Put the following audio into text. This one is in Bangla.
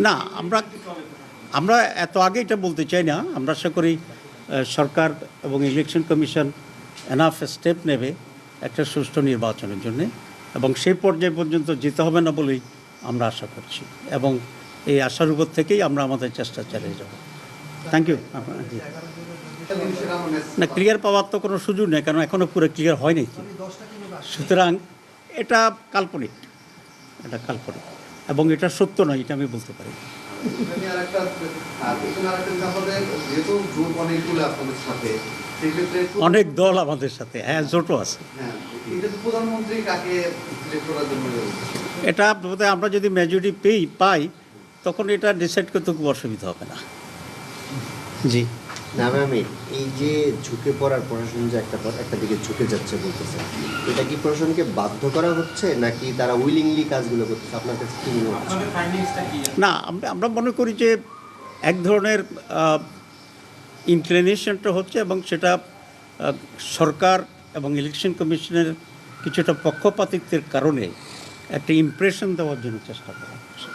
না, আমরা আমরা এত আগে এটা বলতে চাই না। আমরা আশা করি সরকার এবং ইলেকশন কমিশন এনাফ স্টেপ নেবে একটা সুষ্ঠু নির্বাচনের জন্যে, এবং সেই পর্যায় পর্যন্ত যেতে হবে না বলেই আমরা আশা করছি, এবং এই আশার উপর থেকেই আমরা আমাদের চেষ্টা চালিয়ে যাব। Thank you. না, ক্লিয়ার পাওয়ার তো কোনো সুযোগ নেই, কারণ এখনও পুরো ক্লিয়ার হয় নাই। সুতরাং এটা কাল্পনিক, এবং এটা সত্য নয়, এটা আমি বলতে পারি। অনেক দল আমাদের সাথে, হ্যাঁ, জোটও আছে। এটা বোধহয় আমরা যদি মেজরিটি পাই তখন এটা ডিসাইড করতে খুব অসুবিধা হবে না। জি না ম্যাম, এই যে ঝুঁকে পড়ার প্রশাসন যে একটা দিকে ঝুঁকে যাচ্ছে বলতেছে, এটা কি প্রশাসনকে বাধ্য করা হচ্ছে নাকি তারা উইলিংলি কাজগুলো করতেছে? আপনার কাছে কি মনে হচ্ছে? না, আমরা মনে করি যে এক ধরনের ইনক্লিনেশনটা হচ্ছে, এবং সেটা সরকার এবং ইলেকশন কমিশনের কিছুটা পক্ষপাতিত্বের কারণে একটা ইমপ্রেশন দেওয়ার জন্য চেষ্টা করা হচ্ছে।